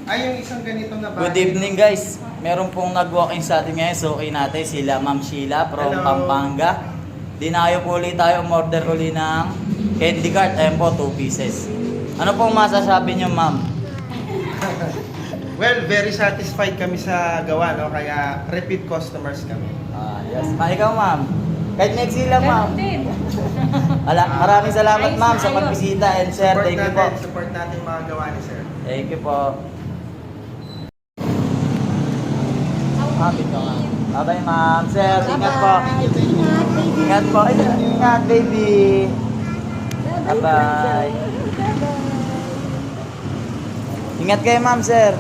Ay, yung isang ganitong na Good evening guys. Meron pong nag-walk-in sa atin ngayon. So okay natin sila Ma'am Sheila from Hello. Pampanga. Dinayo po ulit tayo. Order ulit ng candy cart. Ayan po, 2 pieces. Ano pong masasabi niyo ma'am? Well, very satisfied kami sa gawa, no? Kaya repeat customers kami. Yes. Ikaw ma'am. Kahit next lang ma'am. Ganun din. Maraming salamat ma'am sa Ayos. pagbisita and sir. Thank you po. Support natin yung mga gawa ni sir. Thank you po. Ma'am, ito nga. Bye-bye, ma'am. Sir, ingat po. Ingat po. Ay, ingat, baby. Bye-bye. Ingat kayo, ma'am, sir.